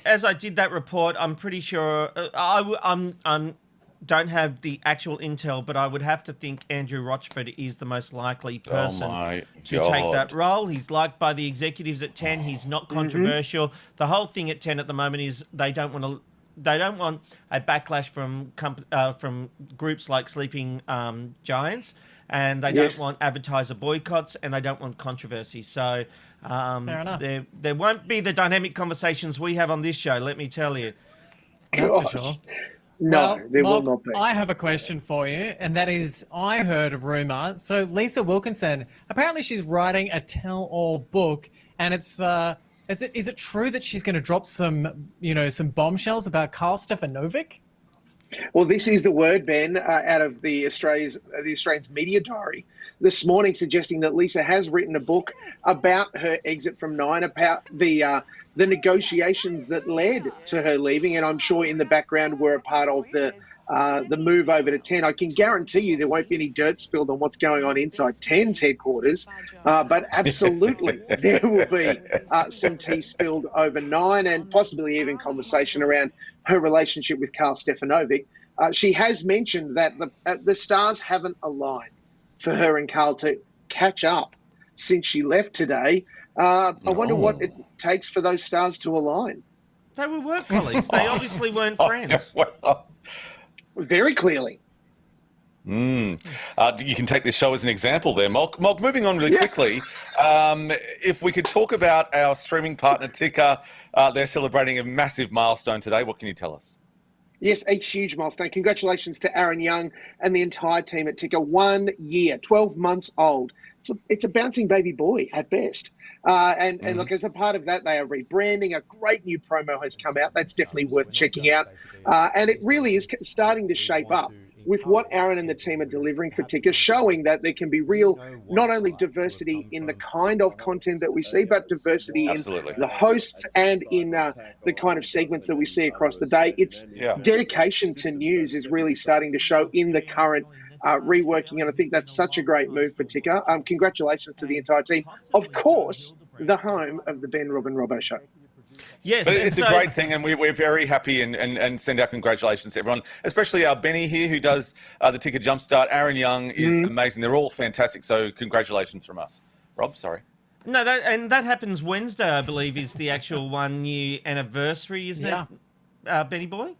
as I did that report, I'm pretty sure I don't have the actual intel, but I would have to think Andrew Rochford is the most likely person to take that role. He's liked by the executives at 10. He's not controversial. The whole thing at 10 at the moment is they don't want a backlash from groups like Sleeping Giants. and they don't want advertiser boycotts, and they don't want controversy. So Fair enough. there won't be the dynamic conversations we have on this show, let me tell you. That's for sure. No, Well, there will Molk, not be. I have a question for you, and that is, I heard of rumour. So Lisa Wilkinson, apparently she's writing a tell-all book, and it's is it true that she's going to drop some bombshells about Karl Stefanovic? Well, this is the word, Ben, out of the Australian's media diary this morning, suggesting that Lisa has written a book about her exit from Nine, about the negotiations that led to her leaving, and I'm sure in the background were a part of the move over to 10. I can guarantee you there won't be any dirt spilled on what's going on inside 10's headquarters, but absolutely there will be some tea spilled over 9, and possibly even conversation around her relationship with Karl Stefanovic. She has mentioned that the stars haven't aligned for her and Karl to catch up since she left today. I wonder what it takes for those stars to align. They were work colleagues. They obviously weren't friends. Very clearly. You can take this show as an example there, Molk. Molk, moving on really quickly, if we could talk about our streaming partner, Ticker. They're celebrating a massive milestone today. What can you tell us? Yes, a huge milestone. Congratulations to Aaron Young and the entire team at Ticker. 1 year, 12 months old. It's a bouncing baby boy at best. And look, as a part of that, they are rebranding. A great new promo has come out. That's definitely worth checking out. And it really is starting to shape up with what Aaron and the team are delivering for Ticker, showing that there can be real, not only diversity in the kind of content that we see, but diversity in the hosts and in the kind of segments that we see across the day. Its dedication to news is really starting to show in the current reworking, and I think that's such a great move for Ticker. Congratulations to the entire team. Of course, the home of the Ben, Rob and Robbo Show. Yes, but it's a great thing, and we're very happy and send our congratulations to everyone, especially our Benny here who does the Ticker Jumpstart. Aaron Young is amazing. They're all fantastic, so congratulations from us. Rob, sorry. No, that happens Wednesday, I believe, is the actual 1 year anniversary, isn't it, Benny boy?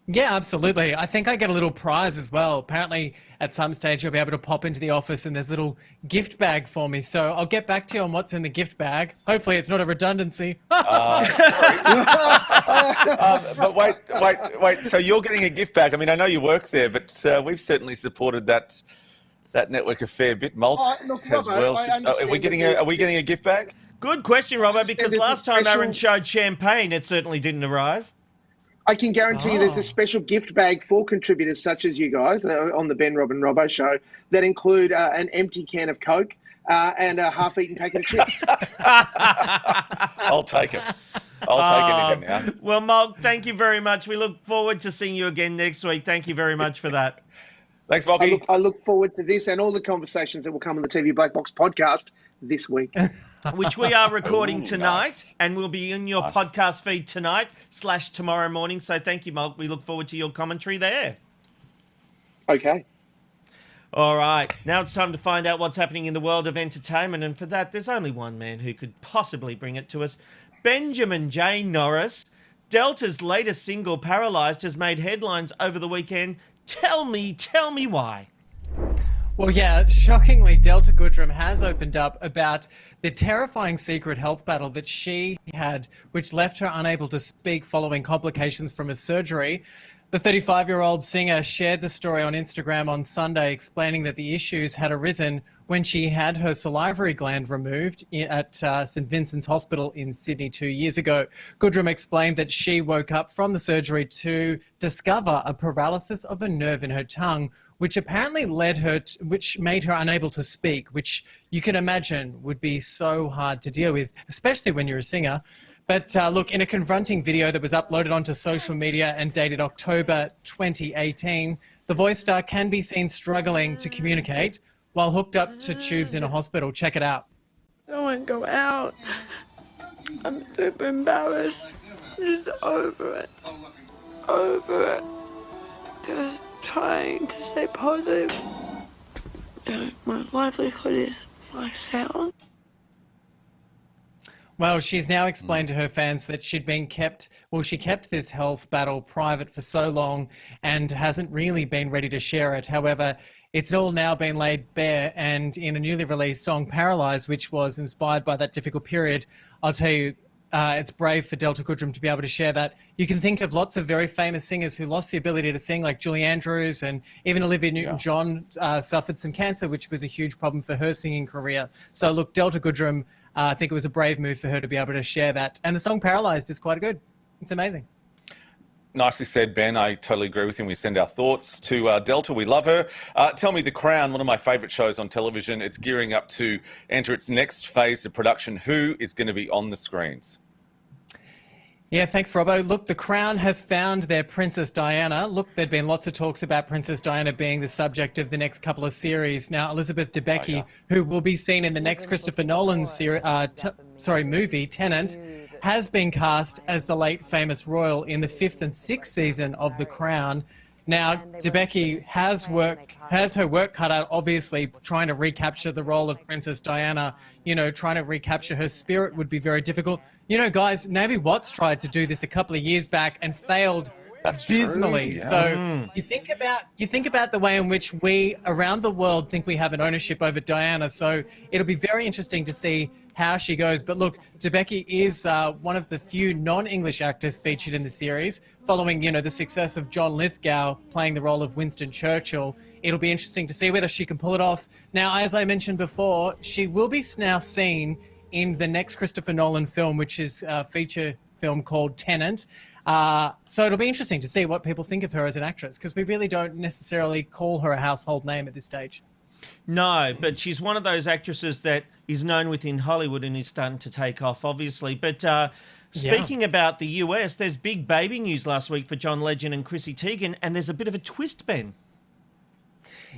Yeah, absolutely. I think I get a little prize as well. Apparently, at some stage, you'll be able to pop into the office and there's a little gift bag for me. So I'll get back to you on what's in the gift bag. Hopefully, it's not a redundancy. But wait. So you're getting a gift bag. I mean, I know you work there, but we've certainly supported that network a fair bit. Molk as well. Are we getting a gift bag? Good question, Robbo, because last time Aaron showed champagne, it certainly didn't arrive. I can guarantee you there's a special gift bag for contributors such as you guys on the Ben, Rob and Robbo Show that include an empty can of Coke and a half-eaten packet of chips. I'll take it. I'll take it now. Well, Molk, thank you very much. We look forward to seeing you again next week. Thank you very much for that. Thanks, Molky. I look forward to this and all the conversations that will come on the TV Black Box podcast this week. Which we are recording tonight and will be in your podcast feed tonight / tomorrow morning. So thank you, Molk. We look forward to your commentary there. Okay. All right. Now it's time to find out what's happening in the world of entertainment. And for that, there's only one man who could possibly bring it to us. Benjamin J. Norris. Delta's latest single, Paralysed, has made headlines over the weekend. Tell me why. Well, yeah, shockingly, Delta Goodrem has opened up about the terrifying secret health battle that she had, which left her unable to speak following complications from a surgery. The 35-year-old singer shared the story on Instagram on Sunday, explaining that the issues had arisen when she had her salivary gland removed at St Vincent's Hospital in Sydney 2 years ago. Goodrem explained that she woke up from the surgery to discover a paralysis of a nerve in her tongue, which apparently which made her unable to speak, which you can imagine would be so hard to deal with, especially when you're a singer. But look, in a confronting video that was uploaded onto social media and dated October 2018, the voice star can be seen struggling to communicate while hooked up to tubes in a hospital. Check it out. I don't want to go out. I'm super embarrassed. I'm just over it. Over it. Just trying to stay positive. My livelihood is my sound. Well, she's now explained to her fans that she kept this health battle private for so long and hasn't really been ready to share it. However, it's all now been laid bare, and in a newly released song, Paralyzed, which was inspired by that difficult period, I'll tell you, it's brave for Delta Goodrem to be able to share that. You can think of lots of very famous singers who lost the ability to sing, like Julie Andrews, and even Olivia Newton-John suffered some cancer, which was a huge problem for her singing career. So look, Delta Goodrem, I think it was a brave move for her to be able to share that. And the song Paralyzed is quite good. It's amazing. Nicely said, Ben. I totally agree with him. We send our thoughts to Delta. We love her. Tell me, The Crown, one of my favourite shows on television. It's gearing up to enter its next phase of production. Who is going to be on the screens? Yeah, thanks, Robbo. Look, The Crown has found their Princess Diana. Look, there'd been lots of talks about Princess Diana being the subject of the next couple of series. Now, Elizabeth Debicki, who will be seen in the next Christopher Nolan movie, Tenet, has been cast as the late famous royal in the 5th and 6th season of The Crown. Now, Debicki has her work cut out, obviously, trying to recapture the role of Princess Diana. You know, trying to recapture her spirit would be very difficult. You know, guys, Naomi Watts tried to do this a couple of years back and failed abysmally. So you think about the way in which we around the world think we have an ownership over Diana. So it'll be very interesting to see how she goes. But look, Debicki is one of the few non-English actors featured in the series, following, you know, the success of John Lithgow playing the role of Winston Churchill. It'll be interesting to see whether she can pull it off. Now, as I mentioned before, she will be now seen in the next Christopher Nolan film, which is a feature film called Tenet. So it'll be interesting to see what people think of her as an actress, because we really don't necessarily call her a household name at this stage. No, but she's one of those actresses that is known within Hollywood and is starting to take off, obviously. But speaking about the US, there's big baby news last week for John Legend and Chrissy Teigen, and there's a bit of a twist, Ben.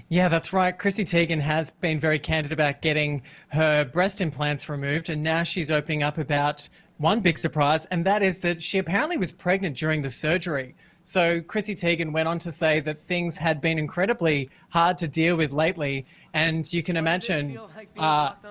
Yeah, that's right. Chrissy Teigen has been very candid about getting her breast implants removed, and now she's opening up about one big surprise, and that is that she apparently was pregnant during the surgery. So Chrissy Teigen went on to say that things had been incredibly hard to deal with lately, and you can imagine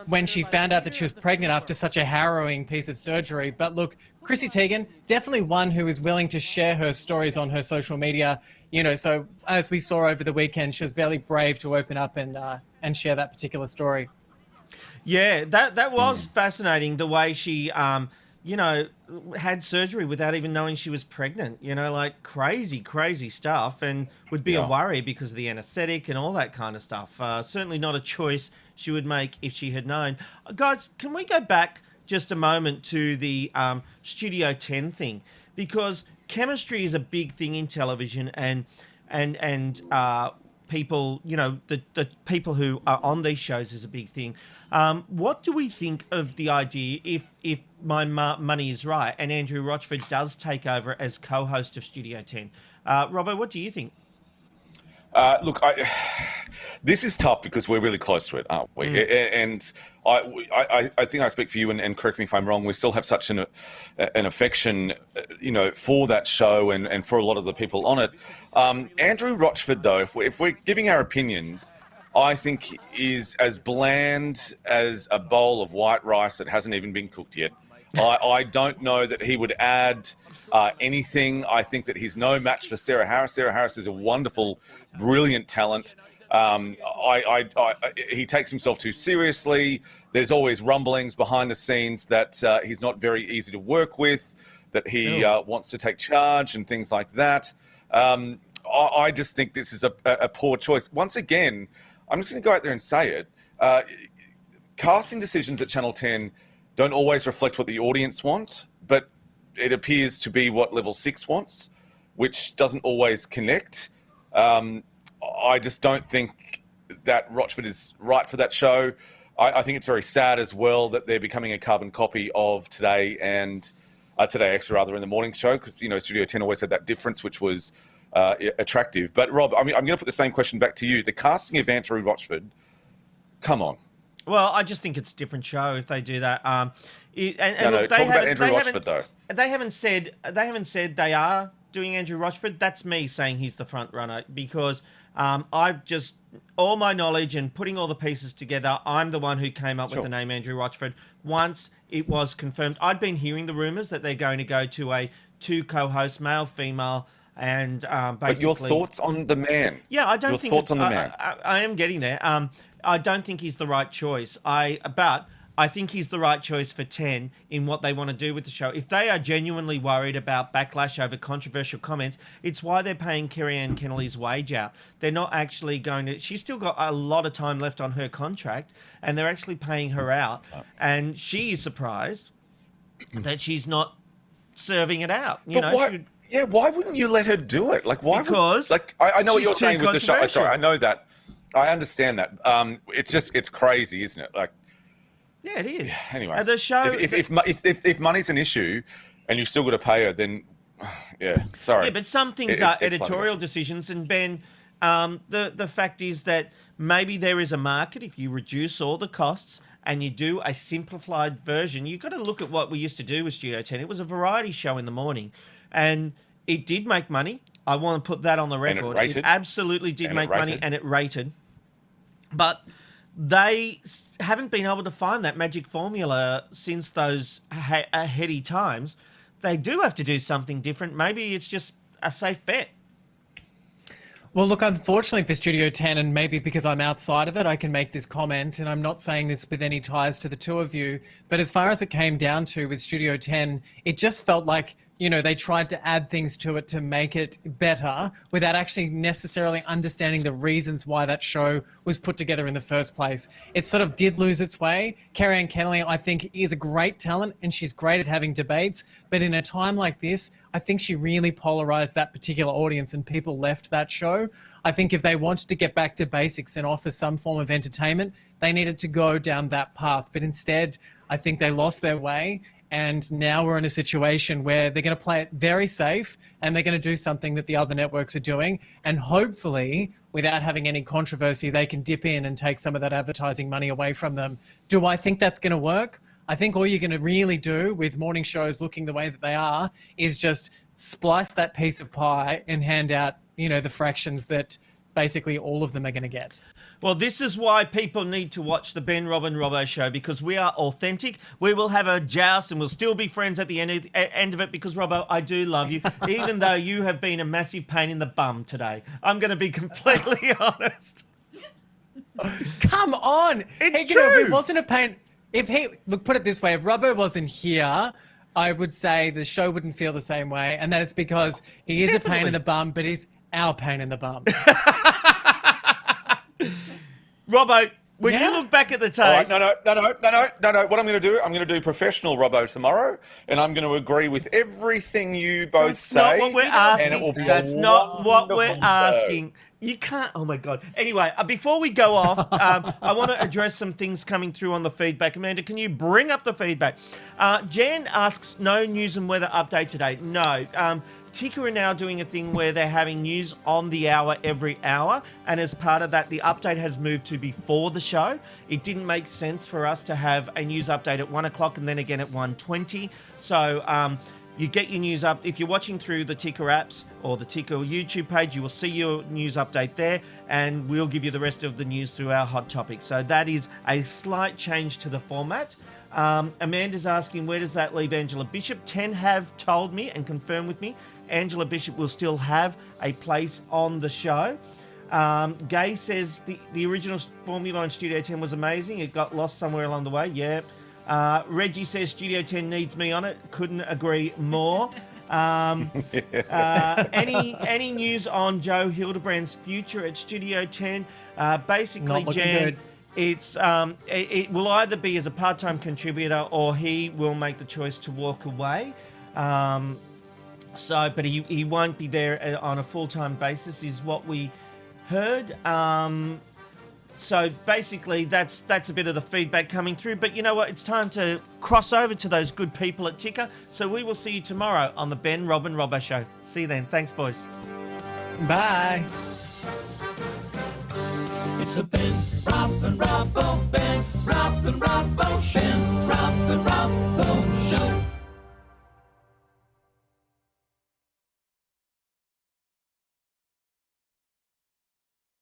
when she found out that she was pregnant after such a harrowing piece of surgery. But look, Chrissy Teigen, definitely one who is willing to share her stories on her social media. You know, so as we saw over the weekend, she was very brave to open up and share that particular story. Yeah, that was fascinating, the way she you know, had surgery without even knowing she was pregnant, you know, like crazy stuff, and would be a worry because of the anesthetic and all that kind of stuff. Certainly not a choice she would make if she had known. Guys, can we go back just a moment to the Studio 10 thing? Because chemistry is a big thing in television, and people, you know, the people who are on these shows is a big thing. What do we think of the idea, if my money is right, and Andrew Rochford does take over as co-host of Studio 10? Robbo, what do you think? Look, this is tough because we're really close to it, aren't we? And I think I speak for you, and correct me if I'm wrong, we still have such an affection, you know, for that show and for a lot of the people on it. Andrew Rochford, though, if we're giving our opinions, I think is as bland as a bowl of white rice that hasn't even been cooked yet. I don't know that he would add anything. I think that he's no match for Sarah Harris. Sarah Harris is a wonderful, brilliant talent. He takes himself too seriously. There's always rumblings behind the scenes that he's not very easy to work with, that he wants to take charge and things like that. I just think this is a poor choice. Once again, I'm just going to go out there and say it. Casting decisions at Channel 10 don't always reflect what the audience want, but it appears to be what Level 6 wants, which doesn't always connect. I just don't think that Rochford is right for that show. I think it's very sad as well that they're becoming a carbon copy of Today and Today Extra, rather, in the morning show, because, you know, Studio 10 always had that difference, which was attractive. But Rob, I'm going to put the same question back to you. The casting of Andrew Rochford, come on. Well, I just think it's a different show if they do that. Talk about Andrew Rochford, though. They haven't said they are doing Andrew Rochford. That's me saying he's the front runner, because I just all my knowledge and putting all the pieces together, I'm the one who came up with the name Andrew Rochford. Once it was confirmed, I'd been hearing the rumours that they're going to go to a 2 co-host, male, female, and basically... But your thoughts on the man? Yeah, I don't your think... Your thoughts on the man? I am getting there. I don't think he's the right choice. But I think he's the right choice for 10 in what they want to do with the show. If they are genuinely worried about backlash over controversial comments, it's why they're paying Kerry-Anne Kennelly's wage out. They're not actually going to... She's still got a lot of time left on her contract, and they're actually paying her out. And she is surprised that she's not serving it out. You know, why, why wouldn't you let her do it? Like, why? Because I know what she's you're saying too with the show. controversial. Sorry, I know that. I understand that. It's crazy, isn't it? Like, yeah, it is. Anyway, the show. If money's an issue, and you've still got to pay her, then yeah, sorry. Yeah, but some things are editorial decisions, and Ben, the fact is that maybe there is a market if you reduce all the costs and you do a simplified version. You've got to look at what we used to do with Studio 10. It was a variety show in the morning, and it did make money. I want to put that on the record. It absolutely did make money, and it rated. But they haven't been able to find that magic formula since those heady times. They do have to do something different. Maybe it's just a safe bet. Well, look, unfortunately for Studio 10, and maybe because I'm outside of it, I can make this comment, and I'm not saying this with any ties to the two of you, but as far as it came down to with Studio 10, it just felt like, you know, they tried to add things to it to make it better without actually necessarily understanding the reasons why that show was put together in the first place. It sort of did lose its way. Kerry-Anne Kennelly, I think, is a great talent, and she's great at having debates, but in a time like this, I think she really polarized that particular audience and people left that show. I think if they wanted to get back to basics and offer some form of entertainment, they needed to go down that path. But instead, I think they lost their way. And now we're in a situation where they're going to play it very safe, and they're going to do something that the other networks are doing. And hopefully, without having any controversy, they can dip in and take some of that advertising money away from them. Do I think that's going to work? I think all you're going to really do with morning shows looking the way that they are is just splice that piece of pie and hand out, you know, the fractions that basically all of them are going to get. Well, this is why people need to watch the Ben, Rob and Robbo show, because we are authentic. We will have a joust and we'll still be friends at the end of it, because, Robbo, I do love you, even though you have been a massive pain in the bum today. I'm going to be completely honest. Come on. It's true. true. If it wasn't a pain... put it this way, if Robbo wasn't here, I would say the show wouldn't feel the same way. And that is because he is a pain in the bum, but he's our pain in the bum. Robbo, when you look back at the tape... All right, no. What I'm going to do, I'm going to do professional Robbo tomorrow, and I'm going to agree with everything you both say. That's not what we're asking. And it will be That's not what we're asking. You can't... Oh, my God. Anyway, before we go off, I want to address some things coming through on the feedback. Amanda, can you bring up the feedback? Jan asks, no news and weather update today. No. Tika are now doing a thing where they're having news on the hour every hour, and as part of that, the update has moved to before the show. It didn't make sense for us to have a news update at 1 o'clock and then again at 1:20. So you get your news up. If you're watching through the Tika apps or the Tika YouTube page, you will see your news update there, and we'll give you the rest of the news through our hot topics. So that is a slight change to the format. Amanda's asking, where does that leave Angela Bishop? 10 have told me and confirmed with me Angela Bishop will still have a place on the show. Gay says the original formula on Studio 10 was amazing. It got lost somewhere along the way. Yeah. Reggie says Studio 10 needs me on it. Couldn't agree more. Any news on Joe Hildebrand's future at Studio 10? Basically, Jan, it's it will either be as a part-time contributor or he will make the choice to walk away. But he won't be there on a full-time basis, is what we heard. So basically, that's a bit of the feedback coming through. But you know what? It's time to cross over to those good people at Tika. So we will see you tomorrow on the Ben, Rob and Robbo show. See you then. Thanks, boys. Bye. It's the Ben, Rob and Robbo, Ben, Rob and Robbo.